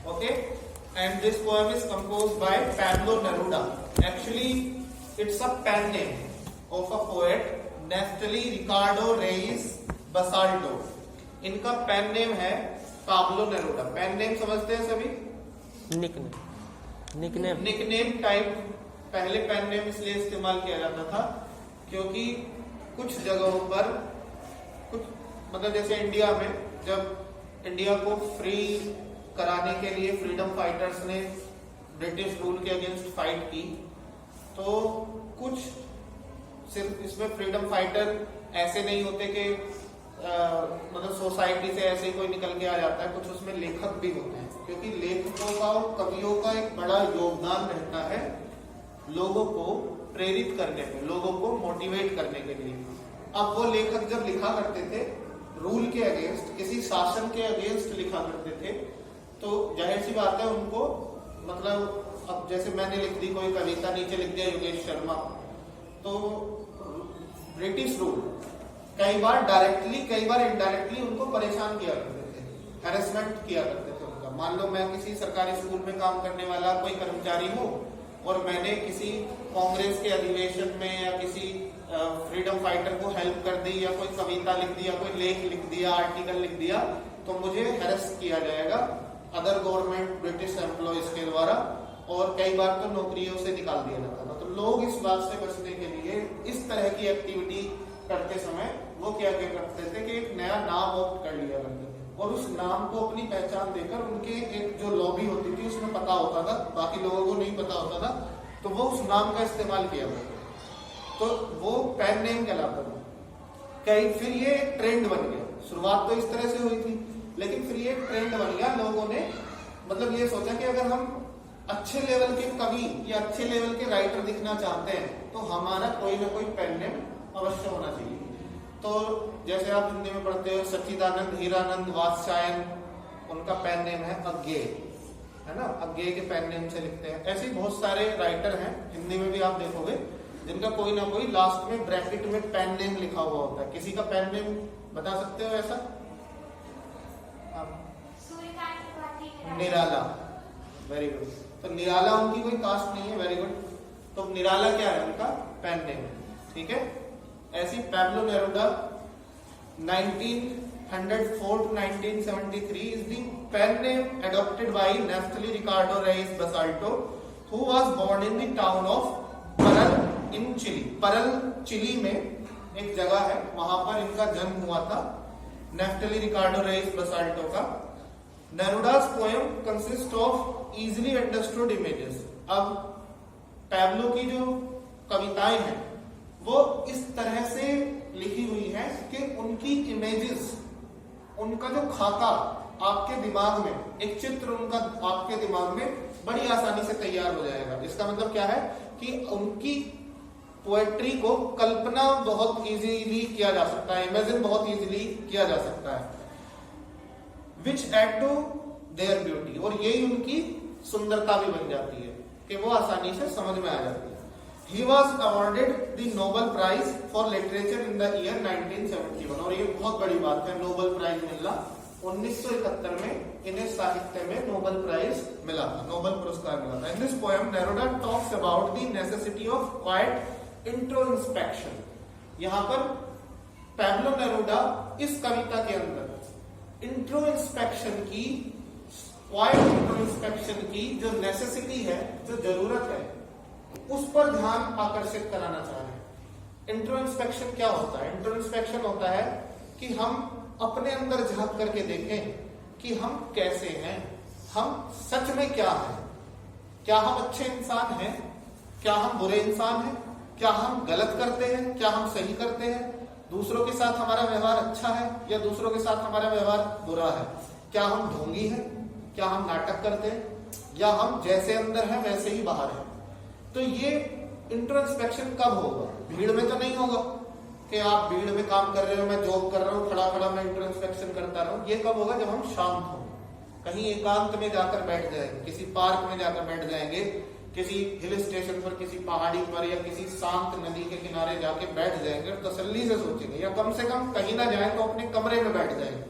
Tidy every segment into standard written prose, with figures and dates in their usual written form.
Okay, and this poem is composed by Pablo Neruda. Actually, it's a pen name of a poet, Neftali Ricardo Reyes Basalto. इनका pen name है Pablo नेरूडा. Pen name समझते हैं सभी? Nickname type. पहले pen name इसलिए इस्तेमाल किया जाता था क्योंकि कुछ जगहों पर कुछ मतलब जैसे इंडिया में जब इंडिया को फ्री कराने के लिए फ्रीडम फाइटर्स ने ब्रिटिश रूल के अगेंस्ट फाइट की, तो कुछ सिर्फ इसमें फ्रीडम फाइटर ऐसे नहीं होते कि मतलब सोसाइटी से ऐसे ही कोई निकल के आ जाता है. कुछ उसमें लेखक भी होते हैं, क्योंकि लेखकों का और कवियों का एक बड़ा योगदान रहता है लोगों को प्रेरित करने में, लोगों को मोटिवेट करने के लिए. अब वो लेखक जब लिखा करते थे रूल के अगेंस्ट, किसी शासन के अगेंस्ट लिखा करते थे, तो जाहिर सी बात है उनको मतलब अब जैसे मैंने लिख दी कोई कविता, नीचे लिख दिया योगेश शर्मा, तो ब्रिटिश रूल कई बार डायरेक्टली कई बार इनडायरेक्टली उनको परेशान किया करते थे, हैरेसमेंट किया करते थे उनका. मान लो मैं किसी सरकारी स्कूल में काम करने वाला कोई कर्मचारी हूँ और मैंने किसी कांग्रेस के अधिवेशन में या किसी फ्रीडम फाइटर को हेल्प कर दी या कोई कविता लिख दी या कोई लेख लिख दिया, आर्टिकल लिख दिया, तो मुझे हैरेस किया जाएगा अदर गवर्नमेंट ब्रिटिश एम्प्लॉयज के द्वारा, और कई बार तो नौकरियों से निकाल दिया जाता था. तो लोग इस बात से बचने के लिए इस तरह की एक्टिविटी करते समय वो क्या करते थे कि एक नया नाम ऑप्ट कर लिया करते थे, और उस नाम को अपनी पहचान देकर उनके एक जो लॉबी होती थी उसमें पता होता था, बाकी लोगों को नहीं पता होता था, तो वो उस नाम का इस्तेमाल किया करते थे. तो वो पेन नेम कहलाता था. फिर ये एक ट्रेंड बन गया. शुरुआत तो इस तरह से हुई थी, लेकिन फिर ये एक ट्रेंड बन गया. लोगों ने मतलब ये सोचा कि अगर हम अच्छे लेवल के कवि या अच्छे लेवल के राइटर दिखना चाहते हैं तो हमारा कोई ना कोई पेन नेम अवश्य होना चाहिए. तो जैसे आप हिंदी में पढ़ते हो सच्चिदानंद, हीरानंद, वात्स्यायन, उनका पेन नेम है अज्ञेय, है ना. अज्ञेय के पेन नेम से लिखते हैं. ऐसे ही बहुत सारे राइटर हैं हिंदी में भी आप देखोगे जिनका कोई ना कोई लास्ट में ब्रैकेट में पेन नेम लिखा हुआ होता है. किसी का पेन नेम बता सकते हो ऐसा? निराला. Very good. तो निराला उनकी कोई कास्ट नहीं है. Very good. तो निराला क्या है? उनका पेन नेम. ठीक है. ऐसी Pablo नेरूडा 1904 to 1973 is the pen name adopted by Neftali Ricardo Reyes Basalto, who was born in the town of Parral in Chile. परल चिली में एक जगह है, वहां पर इनका जन्म हुआ था नेफ्टली रिकार्डो रेइस बसाल्टो का. नेरूडा's poem consists of easily understood images. अब पैब्लो की जो कविताएं हैं वो इस तरह से लिखी हुई है कि उनकी इमेजेस, उनका जो खाका आपके दिमाग में, एक चित्र उनका आपके दिमाग में बड़ी आसानी से तैयार हो जाएगा. इसका मतलब क्या है कि उनकी पोएट्री को कल्पना बहुत इजीली किया जा सकता है, इमेजिन बहुत इजीली किया जा सकता है. Which add to their beauty. और यही उनकी सुंदरता भी बन जाती है कि वो आसानी से समझ में आ जाती है. He was awarded the Nobel Prize for Literature in the year 1971. और ये बहुत बड़ी बात है, नोबेल प्राइज मिलना. 1971 में इन्हें साहित्य में नोबेल प्राइज मिला था, नोबेल पुरस्कार मिला था. In this poem, Neruda talks about the necessity of quiet introspection. यहाँ पर पैब्लो नेरूडा इस कविता के अंदर इंट्रोस्पेक्शन की, क्वाइट इंट्रोस्पेक्शन की जो नेसेसिटी है, जो जरूरत है, उस पर ध्यान आकर्षित कराना चाह रहे हैं. इंट्रोस्पेक्शन क्या होता है? इंट्रोस्पेक्शन होता है कि हम अपने अंदर झांक करके देखें कि हम कैसे हैं, हम सच में क्या हैं. क्या हम अच्छे इंसान हैं? क्या हम बुरे इंसान हैं? क्या हम गलत करते हैं? क्या हम सही करते हैं? दूसरों के साथ हमारा व्यवहार अच्छा है या दूसरों के साथ हमारा व्यवहार बुरा है? क्या हम ढोंगी हैं? क्या हम नाटक करते हैं? या हम जैसे अंदर हैं वैसे ही बाहर हैं? तो ये इंट्रोस्पेक्शन कब होगा? भीड़ में तो नहीं होगा कि आप भीड़ में काम कर रहे हो, मैं जॉब कर रहा हूँ, खड़ा खड़ा मैं इंट्रोस्पेक्शन करता रहूं. ये कब होगा? जब हम शांत हों, कहीं एकांत में जाकर बैठ जाएंगे, किसी पार्क में जाकर बैठ जाएंगे, किसी हिल स्टेशन पर, किसी पहाड़ी पर या किसी शांत नदी के किनारे जाके बैठ जाएंगे और तसल्ली से सोचेंगे, या कम से कम कहीं ना जाए तो अपने कमरे में बैठ जाएंगे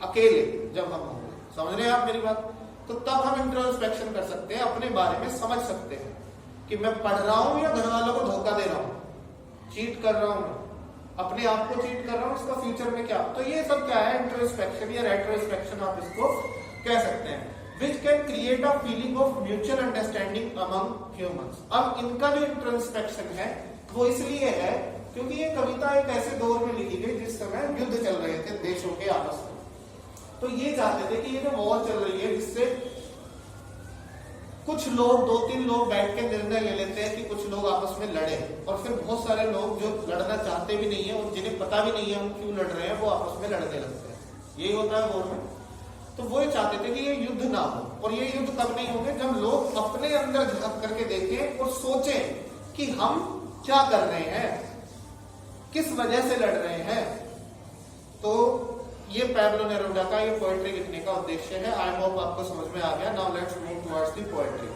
अकेले जब हम होंगे. समझ रहे हैं आप मेरी बात? तो तब हम इंट्रोस्पेक्शन कर सकते हैं, अपने बारे में समझ सकते हैं कि मैं पढ़ रहा हूं या घर वालों को धोखा दे रहा हूं, चीट कर रहा हूं, अपने आप को चीट कर रहा हूं, इसका फ्यूचर में क्या। तो ये सब क्या है, इंट्रोस्पेक्शन या रेट्रोस्पेक्शन आप इसको कह सकते हैं, which can create a feeling of mutual understanding among humans। अब इनका जो इंट्रोस्पेक्शन है वो इसलिए है क्योंकि ये कविता एक ऐसे दौर में लिखी गई जिस समय युद्ध चल रहे थे देशों के आपस में। तो ये चाहते थे कि ये जो वॉर चल रही है जिससे कुछ लोग, 2-3 लोग बैठ के निर्णय ले लेते हैं कि कुछ लोग आपस में लड़े, और फिर बहुत सारे लोग जो लड़ना चाहते भी नहीं है और जिन्हें पता भी नहीं है हम क्यों लड़ रहे हैं, वो आपस में लड़ने लगते हैं। यही होता है वॉर में। तो वो ये चाहते थे कि ये युद्ध ना हो, और ये युद्ध कब नहीं होंगे, जब लोग अपने अंदर झांक करके देखें और सोचें कि हम क्या कर रहे हैं, किस वजह से लड़ रहे हैं। तो ये पैब्लो नेरुदा का ये पोएट्री लिखने का उद्देश्य है। आई होप आपको समझ में आ गया। Now let's move towards the poetry.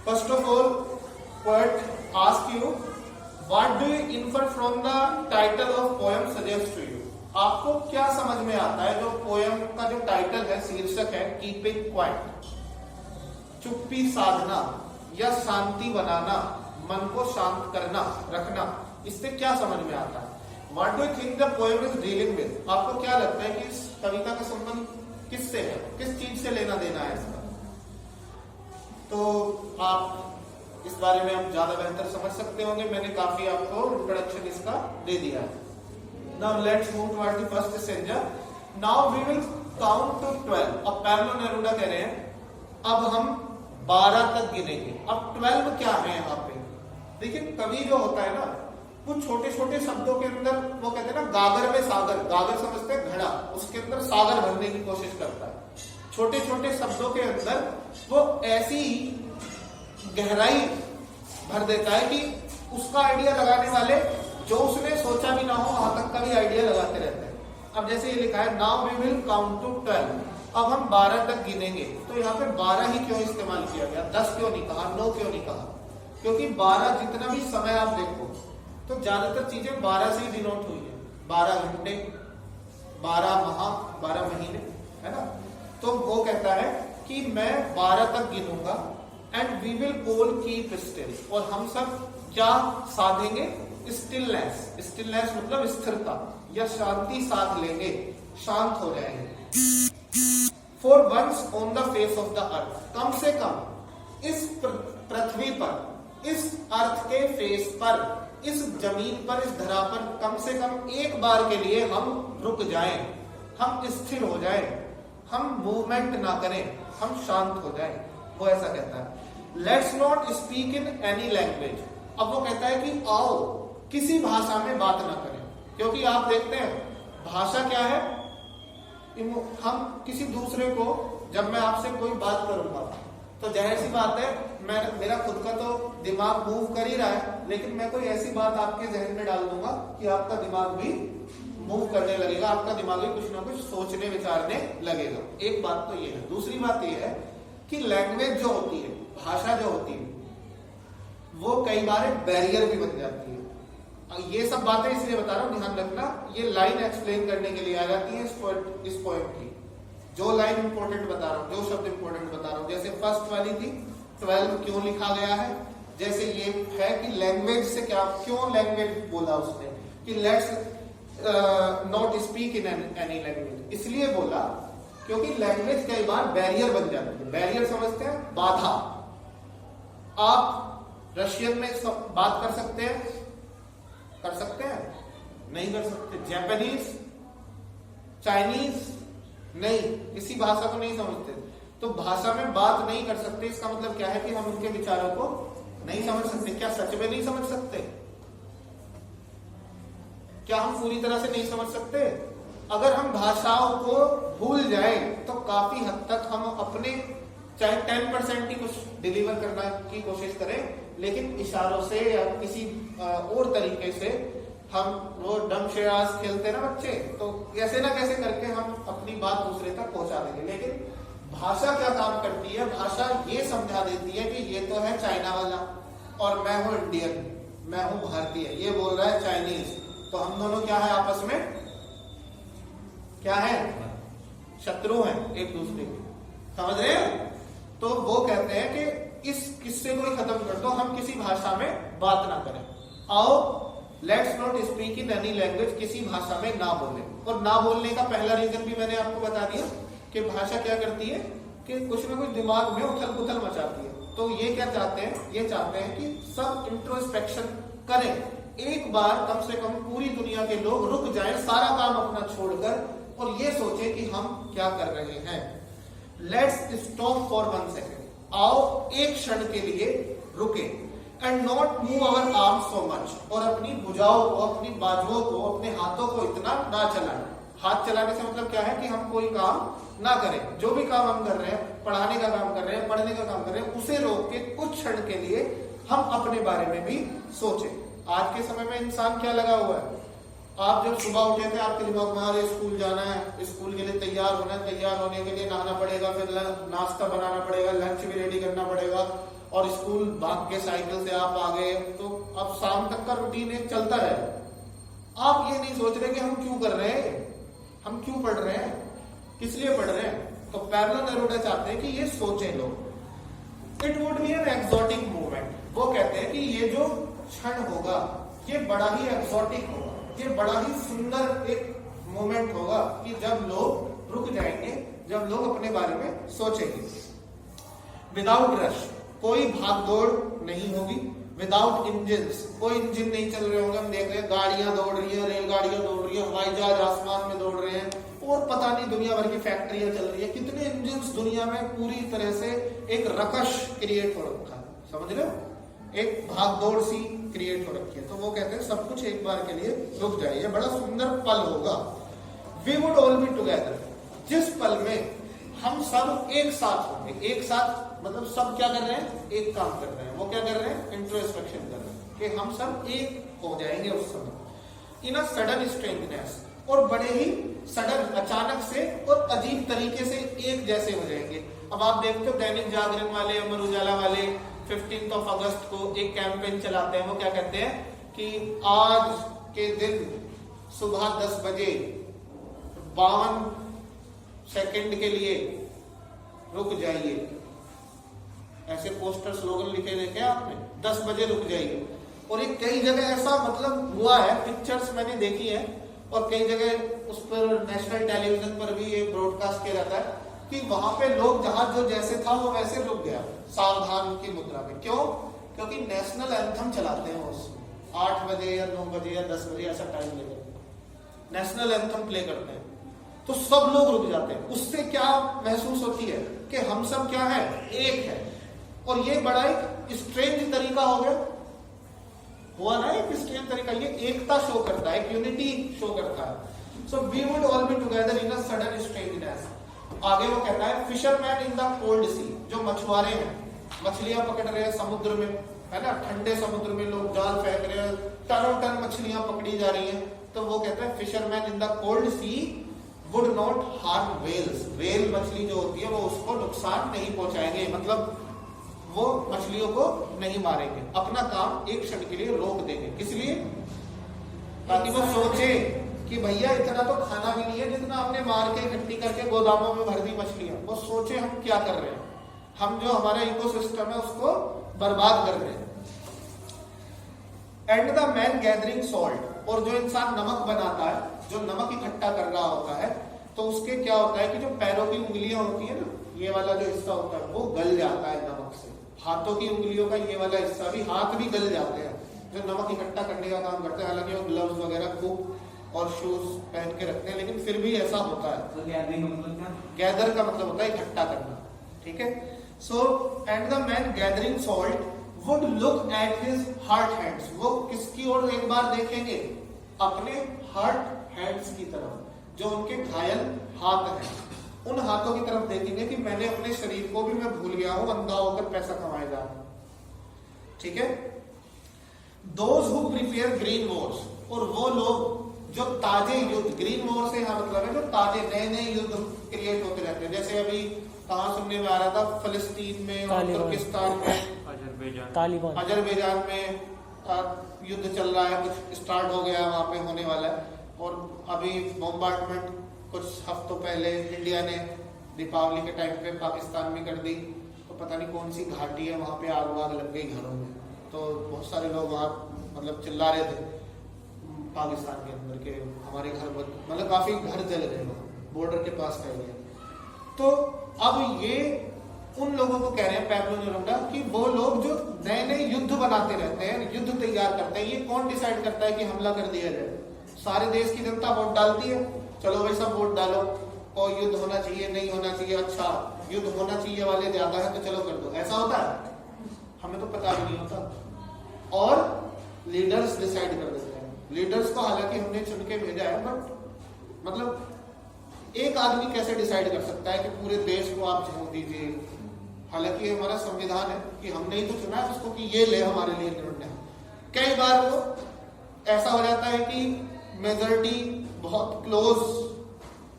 First of all, poet ask you what do you infer from the title of poem suggest to you. आपको क्या समझ में आता है जो पोएम का जो टाइटल है, शीर्षक है कीपिंग क्वाइट, चुप्पी साधना या शांति बनाना, मन को शांत करना, रखना, इससे क्या समझ में आता है। What do you think the poem is dealing with? आपको क्या लगता है कि इस कविता का संबंध किससे है, किस चीज से लेना देना है इसका। तो आप इस बारे में आप ज्यादा बेहतर समझ सकते होंगे, मैंने काफी आपको इंट्रोडक्शन इसका दे दिया है। Now let's move towards the first stanza. Now we will count to 12. अब पैब्लो नेरुदा कह रहे हैं अब हम 12 तक गिनेंगे। अब 12 क्या है यहाँ पे, देखिए कवि जो होता है ना, वो छोटे छोटे शब्दों के अंदर, वो कहते हैं ना गागर में सागर, गागर समझते हैं घड़ा, उसके अंदर सागर भरने की कोशिश करता है। छोटे छोटे शब्दों के अंदर वो ऐसी गहराई भर देता है कि उसका आइडिया लगाने वाले जो उसने सोचा भी ना हो वहां तक का भी आइडिया लगाते रहते हैं। अब जैसे ये लिखा है now we will count to 12, अब हम 12 तक गिनेंगे। तो यहाँ पे 12 ही क्यों इस्तेमाल किया गया, 10 क्यों नहीं कहा, 9 क्यों नहीं कहा, क्योंकि 12 जितना भी समय आप देखो तो ज्यादातर चीजें 12 से ही डिनोट हुई है। 12 घंटे, 12 माह, 12 महीने, है ना। तो वो कहता है कि मैं 12 तक गिनूंगा and we will all keep still, और हम सब क्या साधेंगे, स्टिलनेस। स्टिलनेस मतलब स्थिरता या शांति साध लेंगे, शांत हो जाएंगे। For once on the face of the earth, कम से कम इस पृथ्वी पर, इस अर्थ के फेस पर, इस जमीन पर, इस धरा पर कम से कम एक बार के लिए हम रुक जाएं, हम स्थिर हो जाएं, हम मूवमेंट ना करें, हम शांत हो जाएं। वो ऐसा कहता है। Let's not speak in any language. अब वो कहता है कि आओ किसी भाषा में बात ना करें, क्योंकि आप देखते हैं भाषा क्या है, हम किसी दूसरे को, जब मैं आपसे कोई बात करूंगा तो जाहिर सी बात है मेरा खुद का तो दिमाग मूव कर ही रहा है, लेकिन मैं कोई ऐसी बात आपके जहन में डाल दूंगा कि आपका दिमाग भी मूव करने लगेगा, आपका दिमाग भी कुछ ना कुछ सोचने विचारने लगेगा। एक बात तो ये है। दूसरी बात ये है कि लैंग्वेज जो होती है, भाषा जो होती है, वो कई बार बैरियर भी बन जाती है। ये सब बातें इसलिए बता रहा हूं, ध्यान रखना, ये लाइन एक्सप्लेन करने के लिए आ जाती है इस पोएम की। जो लाइन इंपॉर्टेंट बता रहा हूं, जो शब्द इंपॉर्टेंट बता रहा हूं, जैसे फर्स्ट वाली थी 12 क्यों लिखा गया है, जैसे ये है कि लैंग्वेज से क्या, क्यों लैंग्वेज बोला उसने कि let's not speak in any language, इसलिए बोला क्योंकि लैंग्वेज कई बार बैरियर बन जाती है। बैरियर समझते हैं, बाधा। आप रशियन में बात कर सकते हैं, नहीं कर सकते। जापानीज, चाइनीज, नहीं, किसी भाषा को नहीं समझते, तो भाषा में बात नहीं कर सकते। इसका मतलब क्या है कि हम उनके विचारों को नहीं समझ सकते। क्या सच में नहीं समझ सकते? क्या हम पूरी तरह से नहीं समझ सकते? अगर हम भाषाओं को भूल जाए तो काफी हद तक हम अपने चाहे 10% ही कुछ डिलीवर करना की कोशिश करें, लेकिन इशारों से या किसी और तरीके से हम, वो डम शेराज खेलते ना बच्चे, तो कैसे ना कैसे करके हम अपनी बात दूसरे तक पहुंचा देंगे। लेकिन भाषा क्या काम करती है? भाषा ये समझा देती है कि ये तो है चाइना वाला और मैं हूं इंडियन, मैं हूं भारतीय, ये बोल रहा है चाइनीज, तो हम दोनों क्या है आपस में, क्या है, शत्रु हैं एक दूसरे के। समझ रहे हैं? तो वो कहते हैं कि इस किस्से को ही खत्म कर दो, हम किसी भाषा में बात ना करें। आओ let's not speak in any language, किसी भाषा में ना बोले। और ना बोलने का पहला रीजन भी मैंने आपको बता दिया कि भाषा क्या करती है कि कुछ ना कुछ दिमाग में उथल पुथल मचाती है। तो ये क्या चाहते हैं, ये चाहते हैं कि सब इंट्रोस्पेक्शन करें, एक बार कम से कम पूरी दुनिया के लोग रुक जाएं सारा काम अपना छोड़कर और ये सोचें कि हम क्या कर रहे हैं। लेट्स स्टॉप फॉर 1 सेकेंड, आओ एक क्षण के लिए रुके। And not move our arm so much, और अपनी भुजाओं को, अपनी बाजुओं को, अपने हाथों को इतना ना चलाएं। हाथ चलाने से मतलब क्या है कि हम कोई काम ना करें, जो भी काम हम कर रहे हैं, पढ़ाने का काम कर रहे हैं, पढ़ने का काम कर रहे हैं, उसे रोक के कुछ क्षण के लिए हम अपने बारे में भी सोचें। आज के समय में इंसान क्या लगा हुआ है, आप जब सुबह उठे थे आपके दिमाग में अरे स्कूल जाना है, स्कूल के लिए तैयार होना है, तैयार होने के लिए नहाना पड़ेगा, फिर नाश्ता बनाना पड़ेगा, लंच भी रेडी करना पड़ेगा, और स्कूल भाग के साइकिल से आप आ गए, तो अब शाम तक का रूटीन एक चलता है। आप ये नहीं सोच रहे कि हम क्यों कर रहे हैं, हम क्यों पढ़ रहे हैं, किस लिए पढ़ रहे हैं। तो पैरेलल नेरूदा चाहते हैं कि ये सोचें लोग। It would be an exotic movement, वो कहते हैं कि ये जो क्षण होगा ये बड़ा ही एक्सोटिक होगा, ये बड़ा ही सुंदर एक मोमेंट होगा कि जब लोग रुक जाएंगे, जब लोग अपने बारे में सोचेंगे। विदाउट रश, कोई भागदौड़ नहीं होगी। विदाउट इंजन्स, कोई इंजन नहीं चल रहे होंगे। हम देख रहे हैं गाड़ियां दौड़ रही है, रेलगाड़ियां दौड़ रही है, हवाई जहाज आसमान में दौड़ रहे हैं, और पता नहीं दुनिया भर की फैक्ट्रियां चल रही है, कितने इंजन्स दुनिया में पूरी तरह से एक रकश क्रिएट हो रखा है, समझ रहे हो, एक भागदौड़ सी क्रिएट हो रखी है। तो वो कहते हैं सब कुछ एक बार के लिए रुक जाइए, बड़ा सुंदर पल होगा। We would all be together, जिस पल में हम सब एक साथ होंगे। एक साथ मतलब सब क्या कर रहे हैं, एक काम कर रहे हैं। वो क्या कर रहे हैं, इंट्रोस्पेक्शन कर रहे हैं कि हम सब एक हो जाएंगे उस समय। इन अ सडन स्ट्रेंजनेस, और बड़े ही सडन, अचानक से और अजीब तरीके से एक जैसे हो जाएंगे। अब आप देखते हो दैनिक जागरण वाले, अमर उजाला वाले 15 अगस्त को एक कैंपेन चलाते हैं। वो क्या कहते हैं कि आज के दिन सुबह 10 बजे 52 सेकंड के लिए रुक जाइए। ऐसे पोस्टर स्लोगन लिखे देखे आपने, 10 बजे रुक जाइए। और ये कई जगह ऐसा मतलब हुआ है, पिक्चर्स मैंने देखी है, और कई जगह उस पर नेशनल टेलीविजन पर भी ये ब्रॉडकास्ट किया जाता है कि वहां पे लोग जहां जो जैसे था वो वैसे रुक गया, सावधान की मुद्रा में। क्यों? क्योंकि नेशनल एंथम चलाते हैं उसमें 8 बजे या 9 बजे या 10 बजे ऐसा टाइम लेकर नेशनल एंथम प्ले करते हैं, तो सब लोग रुक जाते हैं। उससे क्या महसूस होती है कि हम सब क्या है, एक है। और ये बड़ा एक स्ट्रेंज तरीका हो गया, हुआ ना एक स्ट्रेंज तरीका, ये एकता शो करता है, यूनिटी शो करता है। So we would all be together in a sudden strangeness. आगे वो कहता है fisherman in the cold sea, जो मछुआरे हैं, मछलियां पकड़ रहे हैं समुद्र में, है ना, ठंडे समुद्र में लोग जाल फेंक रहे हैं, टनों टन मछलियां पकड़ी जा रही हैं। तो वो कहते हैं fisherman in the cold sea would not harm whales, whale मछली जो होती है वो उसको नुकसान नहीं पहुंचाएंगे, मतलब वो मछलियों को नहीं मारेंगे, अपना काम एक क्षण के लिए रोक देंगे। किस लिए? ताकि वो सोचे कि भैया इतना तो खाना भी नहीं है जितना हमने मार के इकट्ठी करके गोदामों में भर दी मछलियां। वो सोचे हम क्या कर रहे हैं, हम जो हमारा इकोसिस्टम है उसको बर्बाद कर रहे हैं। And the man gathering salt, और जो इंसान नमक बनाता है, जो नमक इकट्ठा कर रहा होता है, तो उसके क्या होता है कि जो पैरों की उंगलियां होती है ना, ये वाला जो हिस्सा होता है वो गल जाता है नमक से। हाथों की उंगलियों का ये वाला हिस्सा भी, हाथ भी गल जाते हैं जो नमक इकट्ठा करने का काम करते हैं। हालांकि वो ग्लव्स वगैरह खूब और शूज पहन के रखते हैं, लेकिन फिर भी ऐसा होता है। तो गैदर का मतलब होता है इकट्ठा करना, ठीक है। So and the man gathering salt would look at his hurt hands, वो किसकी ओर एक बार देखेंगे, अपने हर्ट हैंड्स की तरफ, जो उनके घायल हाथ हैं, उन हाथों की तरफ देखेंगे कि मैंने अपने शरीर को भी मैं भूल गया हूं, अंधा होकर पैसा कमाए जा रहा, ठीक है। Those who prepare green Wars, और वो लोग जो ताजे युद्ध, ग्रीन वॉर से यहाँ मतलब है जो ताजे नए नए युद्ध क्रिएट होते रहते हैं। जैसे अभी कहाँ सुनने में आ रहा था, फिलिस्तीन में और तुर्किस्तान में, अजरबैजान में युद्ध चल रहा है, कुछ स्टार्ट हो गया, वहां पे होने वाला है। और अभी बॉम्बार्डमेंट कुछ हफ्तों पहले इंडिया ने दीपावली के टाइम पे पाकिस्तान में कर दी, तो पता नहीं कौन सी घाटी है वहां पे आग वाग लग गई घरों में, तो बहुत सारे लोग वहां मतलब चिल्ला रहे थे पाकिस्तान के अंदर के हमारे घर मतलब काफी घर जल गए बॉर्डर के पास का एरिया। तो अब ये उन लोगों को कह रहे हैं पैब्लो नेरुदा कि वो लोग जो नए नए युद्ध बनाते रहते हैं, युद्ध तैयार करते हैं, ये कौन डिसाइड करता है कि हमला कर दिया जाए? सारे देश की जनता वोट डालती है, चलो भाई सब वोट डालो और युद्ध होना चाहिए, नहीं होना चाहिए, अच्छा युद्ध होना चाहिए वाले ज्यादा है तो चलो कर दो, ऐसा होता है? हमें तो पता भी नहीं होता। और लीडर्स डिसाइड कर देते हैं। लीडर्स को हालांकि हमने चुन के भेजा है, बट मतलब एक आदमी कैसे डिसाइड कर सकता है कि पूरे देश को आप छोड़ दीजिए? हालांकि हमारा संविधान है कि हमने ही तो चुना है उसको कि ये ले हमारे लिए निर्णय। कई बार वो ऐसा हो जाता है कि मेजॉरिटी बहुत क्लोज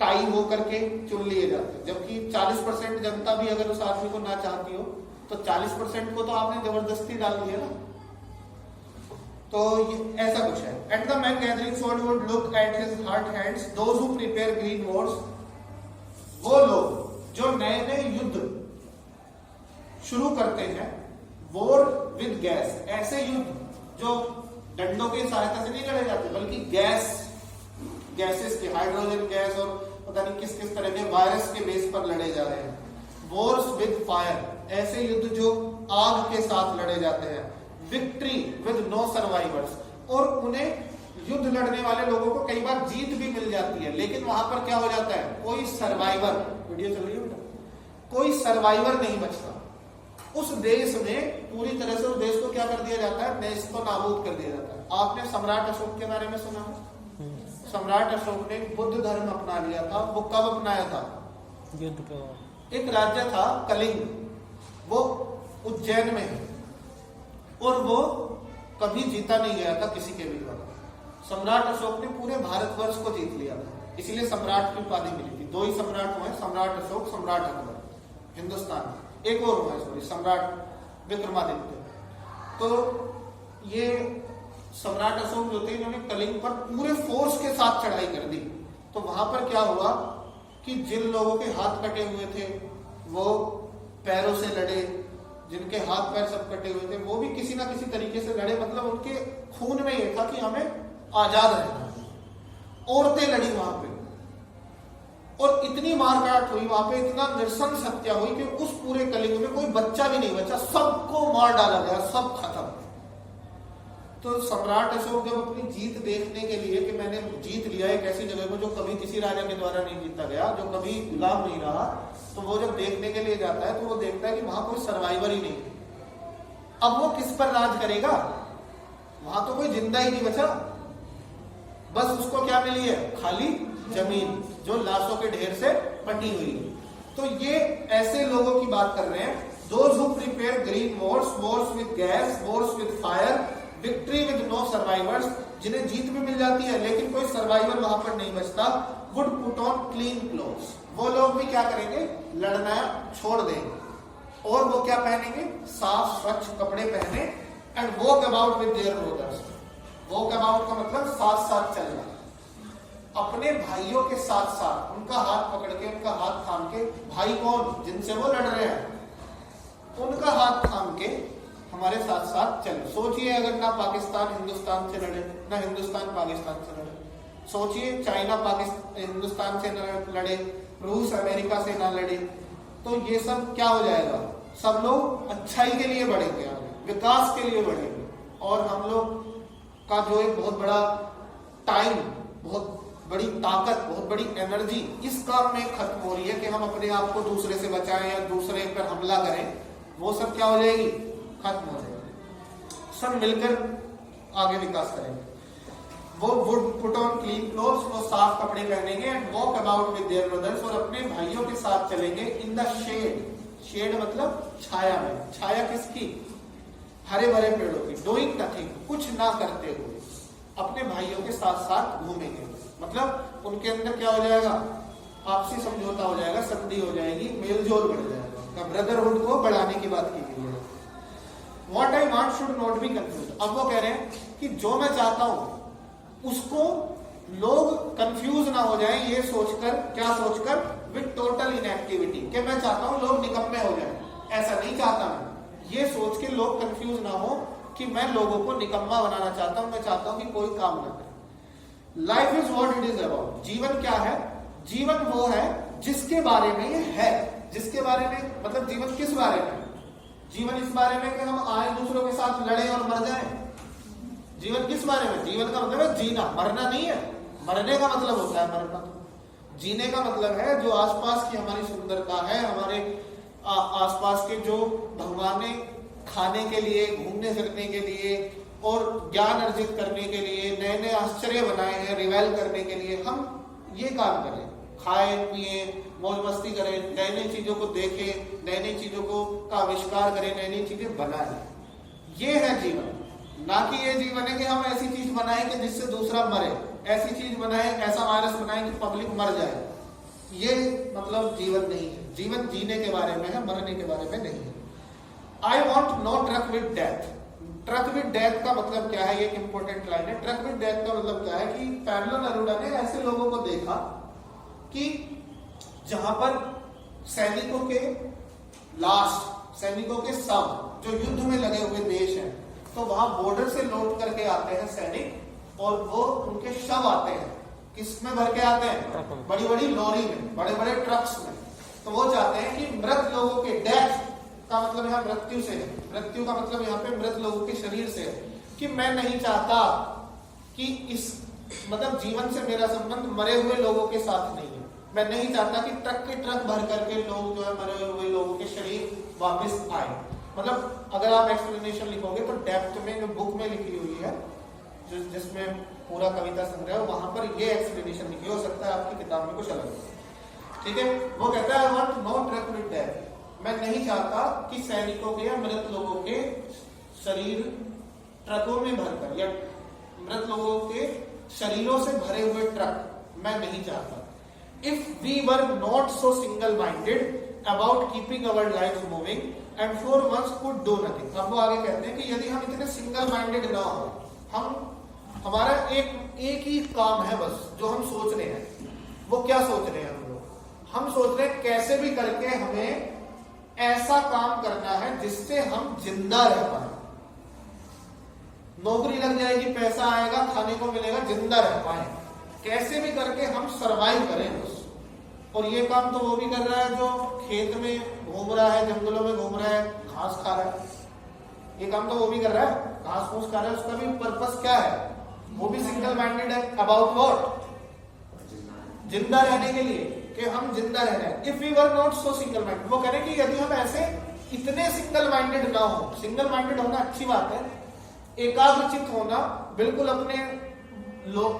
टाई हो करके चुन लिए जाते हैं, जबकि 40% जनता भी अगर उस आदमी को ना चाहती हो तो 40% को तो आपने जबरदस्ती डाल दिया ना। तो ऐसा कुछ है। At the man gathering sword would look at his hot hands those who prepare green Wars, वो लोग जो नए नए युद्ध शुरू करते हैं, वॉर विद गैस, ऐसे युद्ध जो डंडों की सहायता से नहीं लड़े जाते बल्कि गैसेस के, हाइड्रोजन गैस और पता नहीं किस किस तरह के वायरस के बेस पर लड़े जा रहे हैं। वॉर्स विद फायर, ऐसे युद्ध जो आग के साथ लड़े जाते हैं। विक्ट्री विद नो सर्वाइवर्स, और उन्हें युद्ध लड़ने वाले लोगों को कई बार जीत भी मिल जाती है, लेकिन वहां पर क्या हो जाता है, कोई सर्वाइवर, वीडियो चल रही है बेटा, कोई सर्वाइवर नहीं बचता। उस देश में पूरी तरह से उस देश को क्या कर दिया जाता है, देश को नाबूद कर दिया जाता है। आपने सम्राट अशोक के बारे में सुना है? सम्राट अशोक ने बुद्ध धर्म अपना लिया था। वो कब अपनाया था? युद्ध का एक राज्य था कलिंग, वो उज्जैन में है, और वो कभी जीता नहीं गया था किसी के भी द्वारा। सम्राट अशोक ने पूरे भारतवर्ष को जीत लिया था, इसीलिए सम्राट की उपाधि मिली थी। 2 ही सम्राट हुए, सम्राट अशोक, सम्राट अकबर हिंदुस्तान। एक और हुआ है सॉरी, सम्राट विक्रमादित्य। तो ये सम्राट अशोक जो थे, इन्होंने कलिंग पर पूरे फोर्स के साथ चढ़ाई कर दी। तो वहां पर क्या हुआ कि जिन लोगों के हाथ कटे हुए थे वो पैरों से लड़े, जिनके हाथ पैर सब कटे हुए थे वो भी किसी ना किसी तरीके से लड़े। मतलब उनके खून में ये था कि हमें आजाद रहना है। औरतें लड़ी वहां पे, और इतनी मारकाट हुई वहां पे, इतना नृशंस हत्या हुई कि उस पूरे कलिंग में कोई बच्चा भी नहीं बचा, सबको मार डाला गया, सब खत्म। तो सम्राट अशोक जब अपनी जीत देखने के लिए कि मैंने जीत लिया एक ऐसी जगह को जो कभी किसी राजा के द्वारा नहीं जीता गया, जो कभी गुलाम नहीं रहा, तो वो जब देखने के लिए जाता है तो वो देखता है कि वहां कोई सर्वाइवर ही नहीं। अब वो किस पर राज करेगा? वहां तो कोई जिंदा ही नहीं बचा, बस उसको क्या मिली है, खाली जमीन जो लाशों के ढेर से पटी हुई है। तो ये ऐसे लोगों की बात कर रहे हैं, those who prepare green wars, wars with gas, wars with fire, victory with no survivors, जिन्हें जीत भी मिल जाती है लेकिन कोई सर्वाइवर वहां पर नहीं बचता। Would put on clean clothes, वो लोग भी क्या करेंगे, लड़ना छोड़ देंगे और वो क्या पहनेंगे, साफ स्वच्छ कपड़े पहने। And walk about with their brothers, walk about का मतलब साथ साथ चलना, अपने भाइयों के साथ साथ उनका हाथ पकड़ के, उनका हाथ थाम के, भाई कौन, जिनसे वो लड़ रहे हैं, उनका हाथ थाम के हमारे साथ साथ चले। सोचिए अगर ना पाकिस्तान हिंदुस्तान से लड़े, ना हिंदुस्तान पाकिस्तान से लड़े, सोचिए चाइना पाकिस्तान हिंदुस्तान से न लड़े, रूस अमेरिका से ना लड़े, तो ये सब क्या हो जाएगा, सब लोग अच्छाई के लिए बढ़ेंगे, विकास के लिए बढ़ेंगे। और हम लोग का जो एक बहुत बड़ा टाइम, बहुत बड़ी ताकत, बहुत बड़ी एनर्जी इस काम में खत्म हो रही है कि हम अपने आप को दूसरे से बचाएं या दूसरे पर हमला करें, वो सब क्या हो जाएगी, खत्म हो जाएगी। सब मिलकर आगे विकास करेंगे। वो would put on clean clothes, वो साफ कपड़े पहनेंगे। And walk about with their brothers, और अपने भाइयों के साथ चलेंगे। इन द शेड, शेड मतलब छाया में, छाया किसकी, हरे भरे पेड़ों की। डूइंग नथिंग, कुछ ना करते हुए अपने भाइयों के साथ साथ घूमेंगे। मतलब उनके अंदर क्या हो जाएगा, आपसी समझौता हो जाएगा, संधि हो जाएगी, मेलजोल बढ़ जाएगा। ब्रदरहुड को बढ़ाने की बात की गई है। What I want should not be confused. अब वो कह रहे हैं कि जो मैं चाहता हूं उसको लोग कंफ्यूज ना हो जाएं, ये सोचकर, क्या सोचकर, विद टोटल इनएक्टिविटी, कि मैं चाहता हूं लोग निकम्मे हो जाए, ऐसा नहीं चाहता मैं। ये सोच के लोग कंफ्यूज ना हो कि मैं लोगों को निकम्मा बनाना चाहता हूं, मैं चाहता हूं कि कोई काम ना करे। Life is what it is about. जीवन क्या है? जीवन वो है जिसके बारे में ये है। जिसके बारे में मतलब जीवन किस बारे में? जीवन इस बारे में कि हम आए दूसरों के साथ लड़े और मर जाएं। जीवन किस बारे में? जीवन का मतलब है जीना, मरना नहीं है। मरने का मतलब होता है मरना। जीने का मतलब है जो आसपास की हमारी सुंदरता है, हमारे आसपास के जो भगवान ने खाने के लिए, घूमने फिरने के लिए और ज्ञान अर्जित करने के लिए नए नए आश्चर्य बनाए हैं, रिवाइल करने के लिए हम ये काम करें, खाए पिए, मौज मस्ती करें, नई नई चीजों को देखें, नई नई चीजों को का आविष्कार करें, नई नई चीजें बनाएं। ये है जीवन। ना कि ये जीवन है कि हम ऐसी चीज बनाएं कि जिससे दूसरा मरे, ऐसी चीज बनाएं, ऐसा वायरस बनाएं कि पब्लिक मर जाए। ये मतलब जीवन नहीं है। जीवन जीने के बारे में है, मरने के बारे में नहीं है। I want no truck with death. Truck with death का मतलब क्या है? ये एक इंपॉर्टेंट लाइन है। ट्रक विद डेथ का मतलब क्या है कि पैब्लो नेरुदा ने ऐसे लोगों को देखा कि जहां पर सैनिकों के लाश, सैनिकों के शव जो युद्ध में लगे हुए देश हैं, तो वहां बॉर्डर से लौट करके आते हैं सैनिक और वो उनके शव आते हैं। किस में भर के आते हैं? बड़ी बड़ी लॉरी में, बड़े बड़े ट्रक्स में। तो वो चाहते हैं कि मृत लोगों के, डेथ का मतलब यहाँ मृत्यु से है, मृत्यु का मतलब यहाँ पे मृत लोगों के शरीर से है, कि मैं नहीं चाहता कि इस मतलब जीवन से मेरा संबंध मरे हुए लोगों के साथ नहीं है। मैं नहीं चाहता कि ट्रक के ट्रक भर करके लोग जो है मरे हुए लोगों के शरीर वापस आए। मतलब अगर आप एक्सप्लेनेशन लिखोगे तो डेप्थ में जो बुक में लिखी हुई है, जिसमें पूरा कविता संग्रह है, वहां पर ये एक्सप्लेनेशन लिखी हो सकता है आपकी किताब में कुछ अलग हो। ठीक है, वो कहता है I want no truck with death. मैं नहीं चाहता कि सैनिकों के या मृत लोगों के शरीर ट्रकों में भरकर, या मृत लोगों के शरीरों से भरे हुए ट्रक मैं नहीं चाहता। If we were not so single minded about keeping our life moving and for once could do nothing. अब वो आगे कहते हैं कि यदि हम इतने सिंगल माइंडेड ना हो, हम हमारा एक ही काम है बस जो हम सोच रहे हैं, वो क्या सोच रहे हैं हम लोग? हम सोच रहे हैं कैसे भी करके हमें ऐसा काम करना है जिससे हम जिंदा रह पाए। नौकरी लग जाएगी, पैसा आएगा, खाने को मिलेगा, जिंदा रह पाए, कैसे भी करके हम सरवाइव करें बस। और ये काम तो वो भी कर रहा है जो खेत में घूम रहा है, जंगलों में घूम रहा है, घास खा रहा है। ये काम तो वो भी कर रहा है, घास फूस खा रहा है। उसका भी पर्पस क्या है? वो भी सिंगल माइंडेड है। About what? जिंदा रहने के लिए, कि हम जिंदा रह रहे हैं। If we were not so single minded, वो कह रहे हैं कि यदि हम ऐसे इतने सिंगल माइंडेड ना हो। सिंगल माइंडेड होना अच्छी बात है, एकाग्रचित होना, बिल्कुल अपने लोग